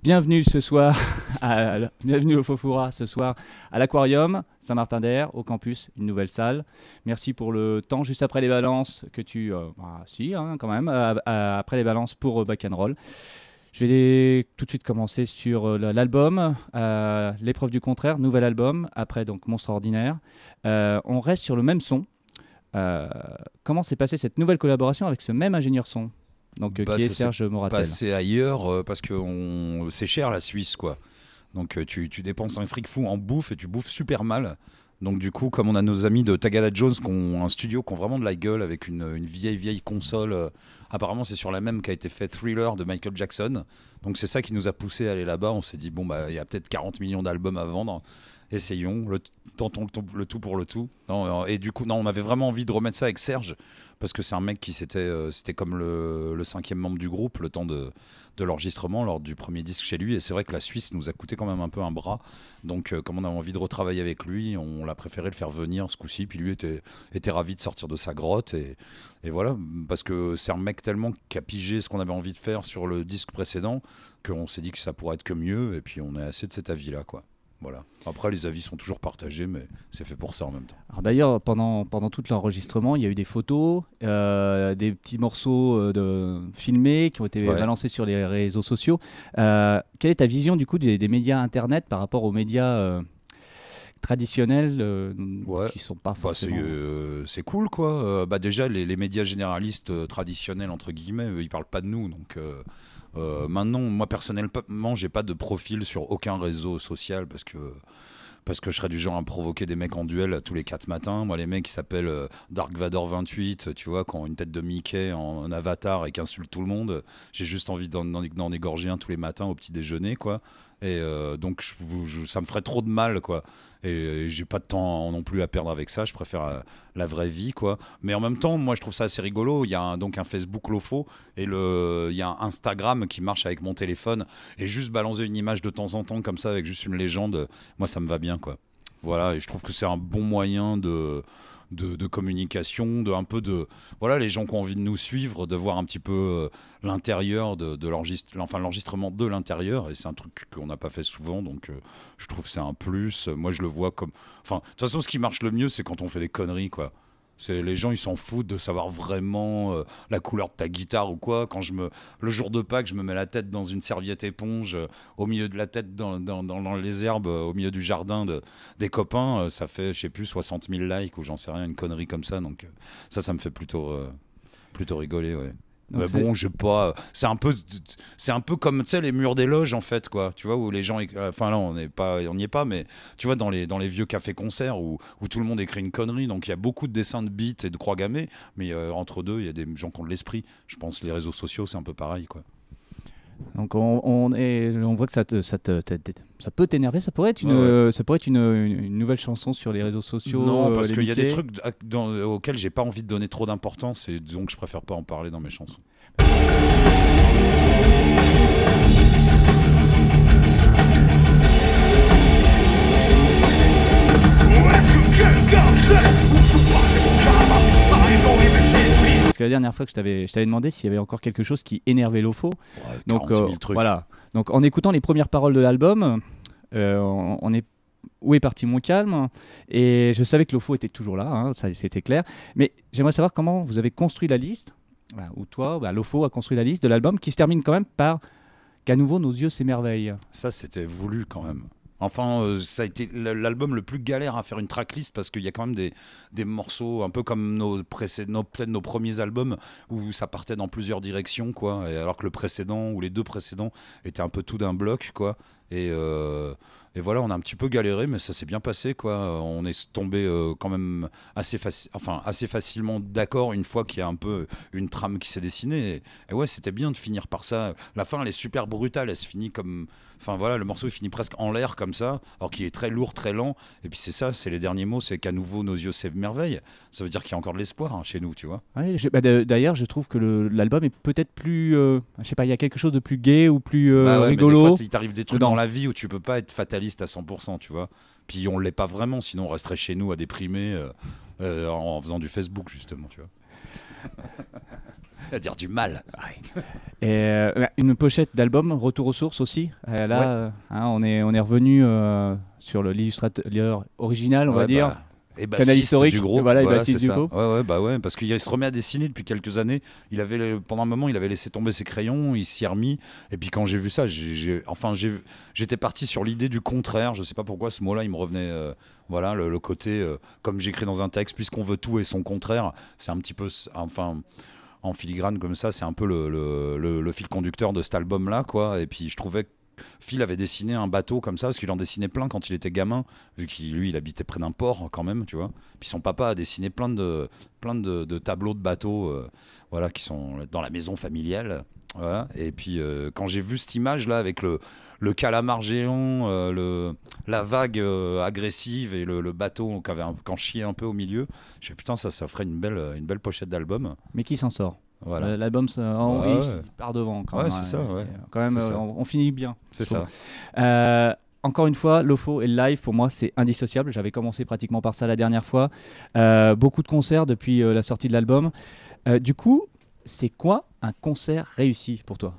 Bienvenue ce soir, bienvenue au Fofura ce soir à l'Aquarium Saint-Martin-d'Air, au campus, une nouvelle salle. Merci pour le temps juste après les balances que tu... quand même, après les balances pour Back and Roll. Je vais tout de suite commencer sur l'album, L'épreuve du contraire, nouvel album, après donc Monstre ordinaire. On reste sur le même son. Comment s'est passée cette nouvelle collaboration avec ce même ingénieur son, donc, qui est Serge Moratel? Passé ailleurs parce que c'est cher la Suisse, quoi. Donc tu dépenses un fric fou en bouffe et tu bouffes super mal. Donc du coup, comme on a nos amis de Tagada Jones qui ont un studio qui ont vraiment de la gueule avec une vieille console, apparemment c'est sur la même qu'a été fait Thriller de Michael Jackson. Donc c'est ça qui nous a poussé à aller là-bas. On s'est dit bon bah il y a peut-être 40 millions d'albums à vendre. Essayons, tentons le tout pour le tout. Non, et du coup, non, on avait vraiment envie de remettre ça avec Serge, parce que c'est un mec qui c'était comme le cinquième membre du groupe, le temps de l'enregistrement lors du premier disque chez lui. Et c'est vrai que la Suisse nous a coûté quand même un peu un bras. Donc, comme on avait envie de retravailler avec lui, on l'a préféré le faire venir ce coup-ci. Puis lui était ravi de sortir de sa grotte. Et voilà, parce que c'est un mec tellement qui a pigé ce qu'on avait envie de faire sur le disque précédent, qu'on s'est dit que ça pourrait être que mieux. Et puis, on est assez de cet avis-là, quoi. Voilà. Après, les avis sont toujours partagés, mais c'est fait pour ça en même temps. Alors d'ailleurs, pendant tout l'enregistrement, il y a eu des photos, des petits morceaux filmés qui ont été balancés sur les réseaux sociaux. Quelle est ta vision du coup des médias Internet par rapport aux médias traditionnels qui sont pas forcément... c'est cool, quoi. Déjà, les médias généralistes traditionnels, entre guillemets, ils parlent pas de nous, donc... maintenant, moi personnellement, j'ai pas de profil sur aucun réseau social parce que je serais du genre à provoquer des mecs en duel tous les 4 matins. Moi, les mecs qui s'appellent Dark Vador 28, tu vois, qui ont une tête de Mickey en avatar et qui insultent tout le monde, j'ai juste envie d'en égorger un tous les matins au petit déjeuner, quoi. Et donc ça me ferait trop de mal, quoi. Et j'ai pas de temps non plus à perdre avec ça. Je préfère la vraie vie, quoi. Mais en même temps, moi, je trouve ça assez rigolo. Il y a donc un Facebook Lofo et il y a un Instagram qui marche avec mon téléphone. Et juste balancer une image de temps en temps comme ça avec juste une légende, moi, ça me va bien, quoi. Voilà. Et je trouve que c'est un bon moyen de communication, voilà, les gens qui ont envie de nous suivre, de voir un petit peu l'intérieur de l'enregistrement de l'intérieur, et c'est un truc qu'on n'a pas fait souvent, donc je trouve que c'est un plus. Moi, je le vois comme... Enfin, de toute façon, ce qui marche le mieux, c'est quand on fait des conneries, quoi. Les gens, ils s'en foutent de savoir vraiment la couleur de ta guitare ou quoi. Le jour de Pâques, je me mets la tête dans une serviette éponge, au milieu de la tête dans les herbes, au milieu du jardin des copains. Ça fait, je sais plus, 60 000 likes ou j'en sais rien, une connerie comme ça. Donc ça me fait plutôt rigoler, ouais. Mais bon, j'ai pas. C'est un peu comme, tu sais, les murs des loges, en fait, quoi. Tu vois, où les gens. Enfin, là, on n'y est pas, mais tu vois, dans les vieux cafés-concerts où tout le monde écrit une connerie. Donc, il y a beaucoup de dessins de bites et de croix gammées, mais entre deux, il y a des gens qui ont de l'esprit. Je pense que les réseaux sociaux, c'est un peu pareil, quoi. Donc on voit que ça peut t'énerver. Ça pourrait être une nouvelle chanson sur les réseaux sociaux. Non, parce qu'il y a des trucs auxquels j'ai pas envie de donner trop d'importance, et donc je préfère pas en parler dans mes chansons. Parce que la dernière fois que je t'avais demandé s'il y avait encore quelque chose qui énervait Lofo. Ouais, donc voilà. Donc en écoutant les premières paroles de l'album, où est parti mon calme, et je savais que Lofo était toujours là, hein, ça c'était clair. Mais j'aimerais savoir comment vous avez construit la liste, ou toi, Lofo a construit la liste de l'album qui se termine quand même par qu'à nouveau nos yeux s'émerveillent. Ça, c'était voulu quand même. Enfin, ça a été l'album le plus galère à faire une tracklist, parce qu'il y a quand même des morceaux un peu comme peut-être nos premiers albums où ça partait dans plusieurs directions, quoi. Et alors que le précédent ou les deux précédents étaient un peu tout d'un bloc, quoi. Et voilà, on a un petit peu galéré, mais ça s'est bien passé, quoi. On est tombé quand même assez facilement d'accord une fois qu'il y a un peu une trame qui s'est dessinée. Et ouais, c'était bien de finir par ça. La fin, elle est super brutale, elle se finit comme... Enfin voilà, le morceau il finit presque en l'air comme ça, alors qu'il est très lourd, très lent. Et puis c'est ça, c'est les derniers mots, c'est qu'à nouveau nos yeux s'émerveillent. Ça veut dire qu'il y a encore de l'espoir, hein, chez nous, tu vois. Ouais, d'ailleurs, je trouve que l'album est peut-être plus, je sais pas, il y a quelque chose de plus gai ou plus rigolo. Mais des fois, il t'arrive des trucs dans la vie où tu peux pas être fataliste à 100%, tu vois. Puis on l'est pas vraiment, sinon on resterait chez nous à déprimer en faisant du Facebook, justement, tu vois. à dire du mal. Et une pochette d'album, Retour aux sources aussi. Là, Ouais. on est revenu sur l'illustrateur original, on va Ouais, dire. bah, et Canal bassiste historique, du groupe, voilà, et voilà, bassiste c'est du ça. groupe. Ouais, ouais, bah ouais, parce qu'il se remet à dessiner depuis quelques années. Pendant un moment, il avait laissé tomber ses crayons, il s'y est remis. Et puis quand j'ai vu ça, j'étais parti sur l'idée du contraire. Je sais pas pourquoi ce mot-là, il me revenait. Voilà, le côté, comme j'écris dans un texte, puisqu'on veut tout et son contraire, c'est un petit peu, enfin, en filigrane comme ça, c'est un peu le fil conducteur de cet album-là, quoi. Et puis je trouvais que Phil avait dessiné un bateau comme ça, parce qu'il en dessinait plein quand il était gamin, vu qu'il lui il habitait près d'un port quand même, tu vois. Puis son papa a dessiné plein de tableaux de bateaux, voilà, qui sont dans la maison familiale. Voilà. Et puis quand j'ai vu cette image là avec le calamar géant, la vague agressive et le bateau qui en chiait un peu au milieu, je me suis dit, putain, ça ferait une belle pochette d'album. Mais qui s'en sort. Voilà. L'album, Ouais, il part devant quand ouais, même. c'est ça, ouais. Quand même, C'est ça. on finit bien. C'est je trouve. ça. Encore une fois, l'OFO et le live, pour moi, c'est indissociable. J'avais commencé pratiquement par ça la dernière fois. Beaucoup de concerts depuis la sortie de l'album. Du coup, c'est quoi un concert réussi pour toi?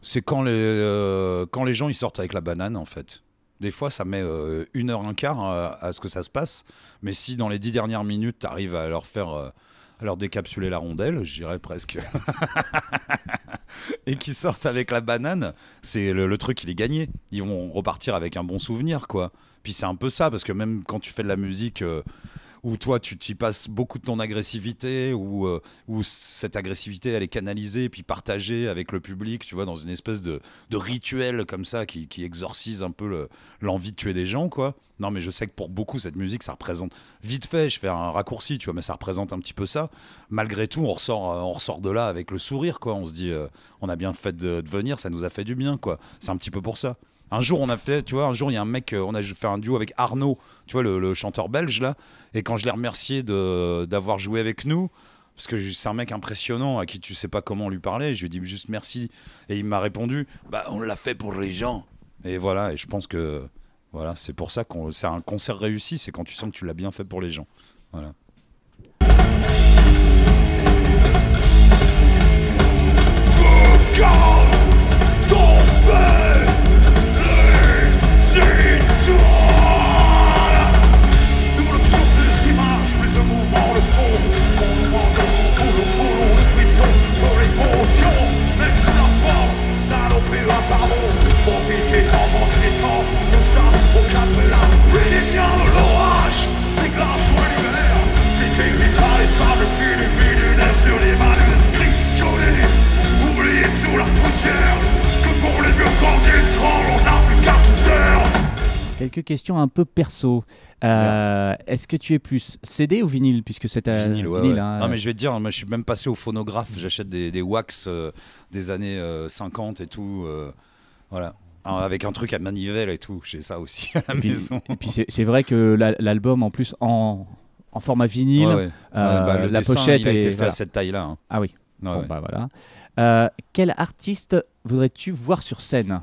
C'est quand les gens ils sortent avec la banane, en fait. Des fois, ça met 1 h 15 à ce que ça se passe. Mais si dans les 10 dernières minutes, tu arrives à leur décapsuler la rondelle, je dirais presque, et qu'ils sortent avec la banane, c'est le truc, il est gagné. Ils vont repartir avec un bon souvenir, quoi. Puis c'est un peu ça, parce que même quand tu fais de la musique où toi tu y passes beaucoup de ton agressivité, où cette agressivité elle est canalisée puis partagée avec le public, tu vois, dans une espèce de rituel comme ça qui exorcise un peu l'envie de tuer des gens, quoi. Non, mais je sais que pour beaucoup cette musique ça représente, vite fait je fais un raccourci, tu vois, mais ça représente un petit peu ça. Malgré tout on ressort de là avec le sourire, quoi. On se dit on a bien fait de venir, ça nous a fait du bien, quoi. C'est un petit peu pour ça. Un jour, un jour, il y a un mec, on a fait un duo avec Arnaud, tu vois, le chanteur belge, là. Et quand je l'ai remercié d'avoir joué avec nous, parce que c'est un mec impressionnant à qui tu sais pas comment lui parler, je lui ai dit juste merci. Et il m'a répondu, bah, on l'a fait pour les gens. Et voilà, et je pense que voilà, c'est pour ça que c'est un concert réussi, c'est quand tu sens que tu l'as bien fait pour les gens. Voilà. Quelques questions un peu perso. Est-ce que tu es plus CD ou vinyle, puisque c'est Vinyle, ouais, vinyle, ouais. hein, Non, mais je vais te dire, moi je suis même passé au phonographe, j'achète des wax des années 50 et tout, voilà. Alors, avec un truc à manivelle et tout, j'ai ça aussi à la maison. Et puis c'est vrai que l'album en plus en format vinyle, Ouais, ouais. Bah, le la dessin, pochette il a été fait voilà. à cette taille-là. Hein. Ah oui. Ouais, Bon, ouais. bah voilà. Quel artiste voudrais-tu voir sur scène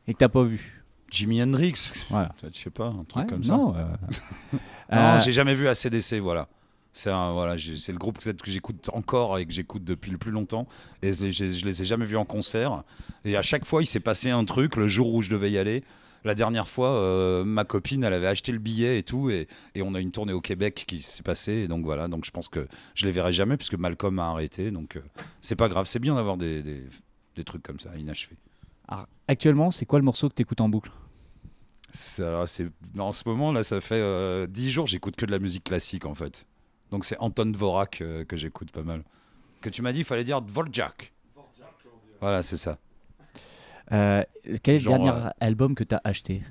et que t'as pas vu? Jimi Hendrix, Voilà. je sais pas, un truc Ouais, comme ça. non, Non, j'ai jamais vu AC/DC, voilà. C'est le groupe que j'écoute encore et que j'écoute depuis le plus longtemps. Et je les ai jamais vus en concert. Et à chaque fois, il s'est passé un truc le jour où je devais y aller. La dernière fois, ma copine, elle avait acheté le billet et tout. Et on a une tournée au Québec qui s'est passée. Et donc voilà, donc je pense que je les verrai jamais puisque Malcolm a arrêté. Donc c'est pas grave, c'est bien d'avoir des trucs comme ça, inachevés. Alors, actuellement, c'est quoi le morceau que tu écoutes en boucle? En ce moment, là, ça fait 10 jours, j'écoute que de la musique classique en fait. Donc c'est Anton Dvorak que j'écoute pas mal. Que tu m'as dit, il fallait dire Dvorak. Voilà, c'est ça. Quel est le Genre, dernier album que tu as acheté?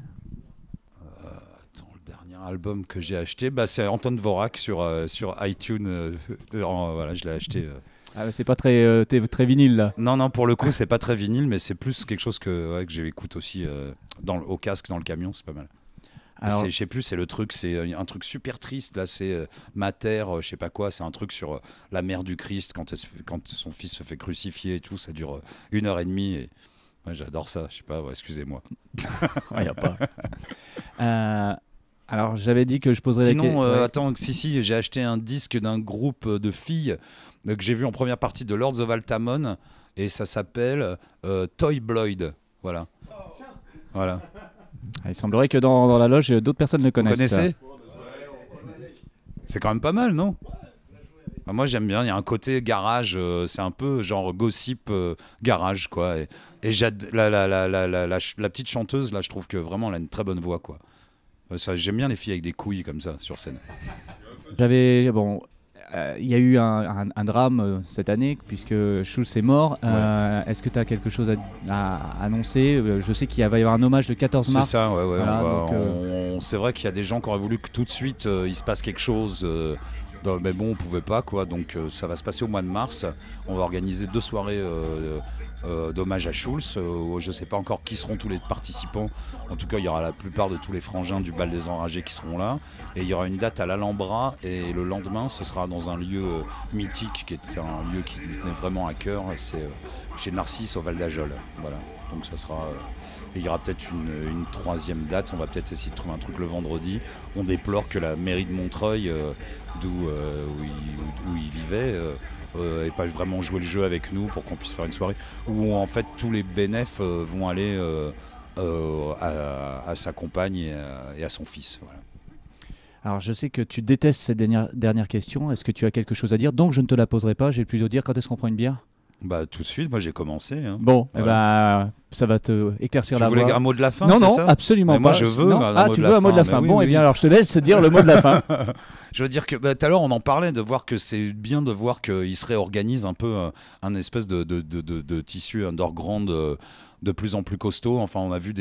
Attends, le dernier album que j'ai acheté, bah, c'est Anton Dvorak sur iTunes. Voilà, je l'ai acheté. Ah, c'est pas très vinyle là. Non, pour le coup, c'est pas très vinyle, mais c'est plus quelque chose que j'écoute aussi au casque, dans le camion, c'est pas mal. Alors, Je sais plus, c'est le truc, c'est un truc super triste. Là, c'est Mater, je sais pas quoi. C'est un truc sur la mère du Christ quand son fils se fait crucifier et tout. Ça dure 1 h 30 et ouais, j'adore ça. Je sais pas, ouais, excusez-moi. y a pas. Alors, j'avais dit que je poserais Sinon, ouais. attends, si, j'ai acheté un disque d'un groupe de filles que j'ai vu en première partie de Lords of Altamont et ça s'appelle Toy Bloyd. Voilà. Voilà. Il semblerait que dans la loge, d'autres personnes le Vous connaissent. connaissez? C'est quand même pas mal, non? Bah, moi j'aime bien, il y a un côté garage, c'est un peu genre gossip garage quoi. Et la petite chanteuse là, je trouve que vraiment elle a une très bonne voix quoi. J'aime bien les filles avec des couilles comme ça sur scène. J'avais bon, il y a eu un drame cette année puisque Schulz est mort. Est-ce que tu as quelque chose à annoncer? Je sais qu'il va y avoir un hommage le 14 mars. C'est ça, ouais. Voilà, C'est vrai qu'il y a des gens qui auraient voulu que tout de suite il se passe quelque chose. Mais bon, on pouvait pas quoi. Donc ça va se passer au mois de mars. On va organiser 2 soirées d'hommage à Schulz. Je sais pas encore qui seront tous les participants. En tout cas, il y aura la plupart de tous les frangins du bal des enragés qui seront là. Et il y aura une date à l'Alhambra. Et le lendemain, ce sera dans un lieu mythique, qui est un lieu qui me tenait vraiment à cœur. C'est chez Narcisse au Val d'Ajol. Voilà. Donc ça sera. Et il y aura peut-être une 3e date. On va peut-être essayer de trouver un truc le vendredi. On déplore que la mairie de Montreuil, où il vivait, et pas vraiment jouer le jeu avec nous pour qu'on puisse faire une soirée où en fait tous les bénéfices vont aller à sa compagne et à son fils. Voilà. Alors je sais que tu détestes cette dernière question. Est-ce que tu as quelque chose à dire? Donc je ne te la poserai pas. Je vais plutôt dire quand est-ce qu'on prend une bière? Bah tout de suite, moi j'ai commencé. Hein. Bon, Voilà. ça va te éclaircir Tu la voulais voie. un mot de la fin? Non, c'est non, ça absolument Mais pas. moi je veux Non. un mot Tu de veux la un mot de la fin. fin. Mais Bon, oui, eh bien oui. alors je te laisse dire le mot de la fin. Je veux dire que tout à l'heure on en parlait de voir que c'est bien de voir qu'ils se réorganisent un peu un espèce de tissu underground de plus en plus costaud. Enfin, on a vu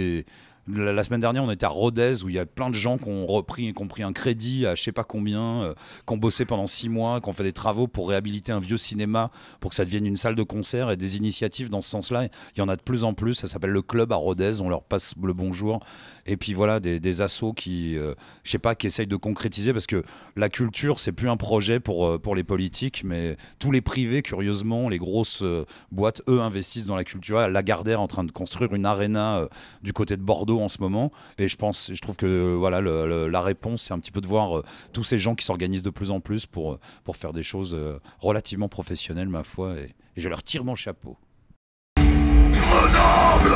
la semaine dernière, on était à Rodez où il y a plein de gens qui ont pris un crédit à je sais pas combien, qui ont bossé pendant 6 mois, qui ont fait des travaux pour réhabiliter un vieux cinéma pour que ça devienne une salle de concert et des initiatives dans ce sens-là. Il y en a de plus en plus. Ça s'appelle le Club à Rodez. On leur passe le bonjour. Et puis voilà, des assos qui, je sais pas, qui essayent de concrétiser parce que la culture, c'est plus un projet pour les politiques, mais tous les privés, curieusement, les grosses boîtes, eux, investissent dans la culture. Lagardère est en train de construire une aréna du côté de Bordeaux en ce moment, et je trouve que voilà, la réponse, c'est un petit peu de voir tous ces gens qui s'organisent de plus en plus pour faire des choses relativement professionnelles, ma foi, et je leur tire mon chapeau. Grenoble